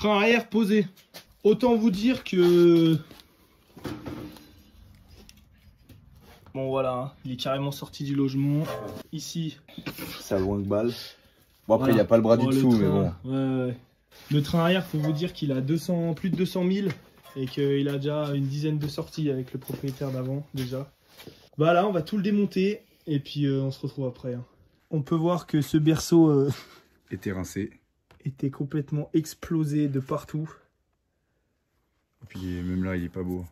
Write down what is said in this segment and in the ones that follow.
Frein arrière posé. Autant vous dire que... Bon voilà, hein, il est carrément sorti du logement. Ici. Ça loin que balle. Bon après il n'y a pas le bras du dessous mais bon. Ouais. Le train arrière, faut vous dire qu'il a plus de 200 000 et qu'il a déjà une dizaine de sorties avec le propriétaire d'avant déjà. Bah là on va tout le démonter et puis on se retrouve après. Hein. On peut voir que ce berceau était rincé. Était complètement explosé de partout. Et puis même là il est pas beau.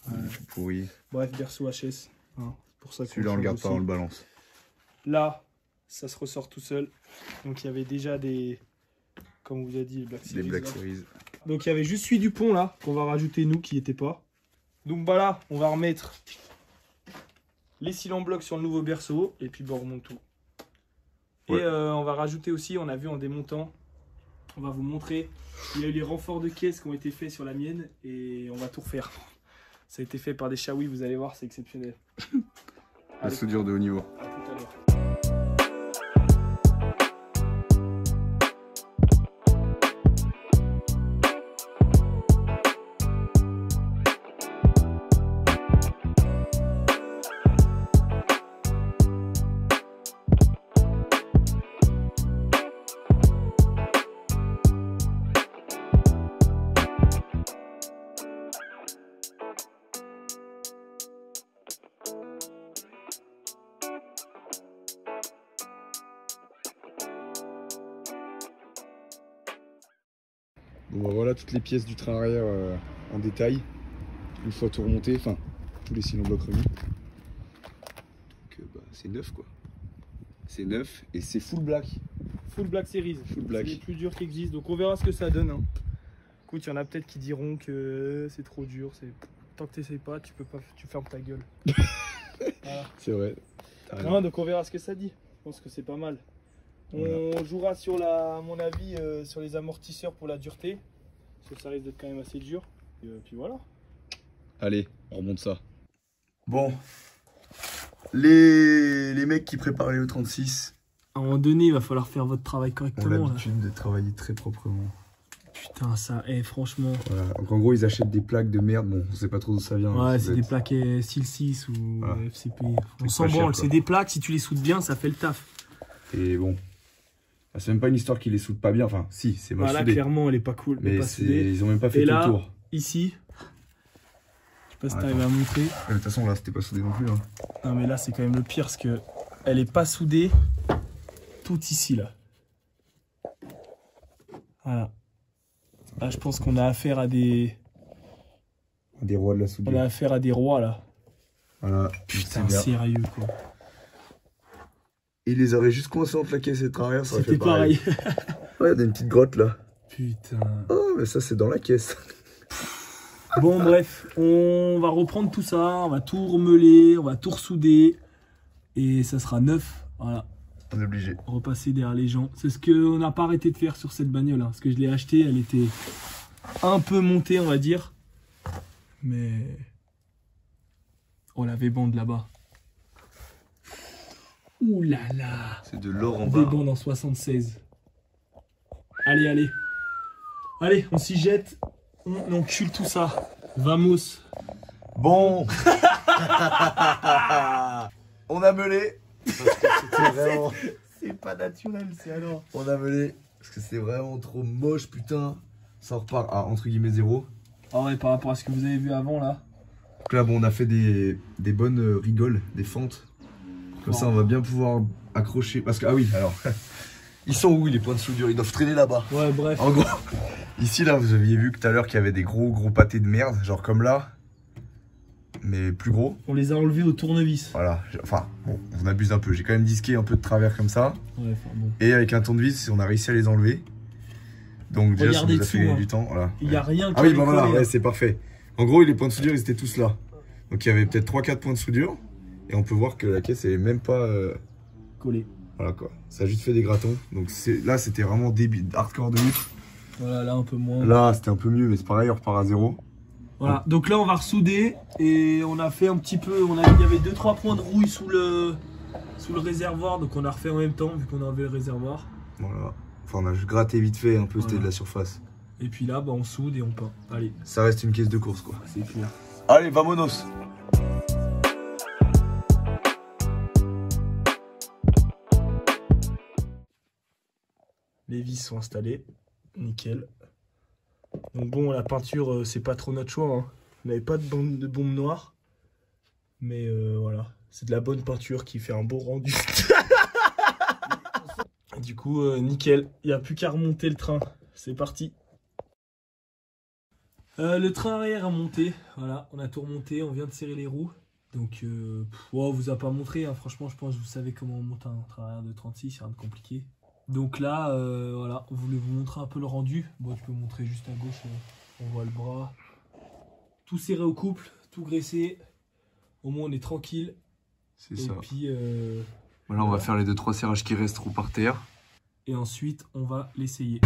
Ouais. Il est pourri. Bref, berceau HS. Hein, pour ça celui-là on le garde pas, on le balance. Là, ça se ressort tout seul. Donc il y avait déjà des... Comme on vous a dit, les Black Series. Donc il y avait juste celui du pont là, qu'on va rajouter nous qui n'était pas. Donc bah là, on va remettre les cylindres blocs sur le nouveau berceau. Et puis bah, on remonte tout. Ouais. Et on va rajouter aussi, on a vu en démontant, on va vous montrer. Il y a eu les renforts de caisse qui ont été faits sur la mienne. Et on va tout refaire. Ça a été fait par des Shawi, vous allez voir, c'est exceptionnel. La soudure de haut niveau. À tout à l'heure. Bon bah voilà toutes les pièces du train arrière en détail, une fois tout remonté, enfin tous les cylindres blocs remis. Donc bah, c'est neuf quoi. C'est neuf et c'est full black. Full Black Series, full black. C'est les plus durs qui existent, donc on verra ce que ça donne. Hein. Écoute, il y en a peut-être qui diront que c'est trop dur, tant que tu n'essayes pas, tu fermes ta gueule. Voilà. C'est vrai. Non, donc on verra ce que ça dit, je pense que c'est pas mal. On jouera sur à mon avis, sur les amortisseurs pour la dureté. Parce que ça risque d'être quand même assez dur. Et puis voilà. Allez, on remonte ça. Bon. Les mecs qui préparent les E36. À un moment donné, il va falloir faire votre travail correctement. On a l'habitude de travailler très proprement. Putain, ça, franchement. Voilà. Donc en gros, ils achètent des plaques de merde. Bon, on sait pas trop d'où ça vient. Ouais, c'est des plaques style 6 ou voilà. FCP. On s'en branle, c'est des plaques, si tu les soudes bien, ça fait le taf. Et bon. C'est même pas une histoire qui les soude pas bien, enfin si, c'est mal soudé. Là clairement elle est pas cool, mais ils ont même pas fait tout le tour. Ici, je sais pas si t'arrives à montrer. De toute façon là c'était pas soudé non plus. Hein. Non mais là c'est quand même le pire parce que elle est pas soudée tout ici là. Voilà. Là je pense qu'on a affaire à des rois de la soudure. On a affaire à des rois là. Voilà. Putain sérieux quoi. Il les aurait juste coincés entre la caisse et le train arrière, ça aurait fait pareil. Ouais, il y a une petite grotte là. Putain. Oh, mais ça c'est dans la caisse. Bon, bref, on va reprendre tout ça, on va tout remeler, on va tout ressouder. Et ça sera neuf. Voilà. On est obligé. Repasser derrière les gens. C'est ce qu'on n'a pas arrêté de faire sur cette bagnole. Hein, parce que je l'ai achetée, elle était un peu montée, on va dire. Mais on l'avait bande là-bas. Ouh là là. C'est de l'or en bas. Des bandes en 76. Allez, allez. Allez, on s'y jette. On encule tout ça. Vamos. Bon. On a meulé. Vraiment... C'est pas naturel, c'est alors. On a meulé. Parce que c'est vraiment trop moche, putain. Ça repart à entre guillemets 0. Ah ouais, par rapport à ce que vous avez vu avant là. Donc là, bon, on a fait des bonnes rigoles, des fentes. Comme ça, on va bien pouvoir accrocher. Parce que, ah oui, alors, ils sont où les points de soudure? Ils doivent traîner là-bas. Ouais, bref. En gros, ici, là, vous aviez vu que tout à l'heure qu'il y avait des gros pâtés de merde, genre comme là, mais plus gros. On les a enlevés au tournevis. Voilà, enfin, bon, on abuse un peu. J'ai quand même disqué un peu de travers comme ça. Ouais, enfin bon. Et avec un tournevis, on a réussi à les enlever. Donc, déjà, ça nous a fait du temps. Voilà. Il n'y a rien qui Ah oui, bon, voilà, ouais, c'est parfait. En gros, les points de soudure, ils étaient tous là. Donc, il y avait peut-être 3-4 points de soudure. Et on peut voir que la caisse est même pas collée. Voilà quoi. Ça a juste fait des gratons. Donc là c'était vraiment débile, hardcore de ouf. Voilà, là un peu moins. Là c'était un peu mieux, mais c'est pareil, on repart à 0. Voilà, donc là on va ressouder. Et on a fait un petit peu. Il y avait 2-3 points de rouille sous le réservoir. Donc on a refait en même temps vu qu'on a enlevé le réservoir. Voilà. Enfin on a juste gratté vite fait un peu, c'était de la surface. Et puis là, bah, on soude et on peint. Allez. Ça reste une caisse de course, quoi. C'est clair. Allez, vamonos. Les vis sont installées. Nickel. Donc bon, la peinture, c'est pas trop notre choix. Hein. On n'avait pas de bombe noire. Mais voilà. C'est de la bonne peinture qui fait un beau rendu. Du coup, nickel. Il n'y a plus qu'à remonter le train. C'est parti. Le train arrière a monté. Voilà, on a tout remonté. On vient de serrer les roues. Donc, on vous a pas montré. Hein. Franchement, je pense que vous savez comment on monte un train arrière de 36. Rien de compliqué. Donc là, voilà, on voulait vous montrer un peu le rendu. Bon, je peux vous montrer juste à gauche. On voit le bras. Tout serré au couple. Tout graissé. Au moins, on est tranquille. C'est ça. Et puis, voilà, on va faire les 2-3 serrages qui resteront par terre. Et ensuite, on va l'essayer.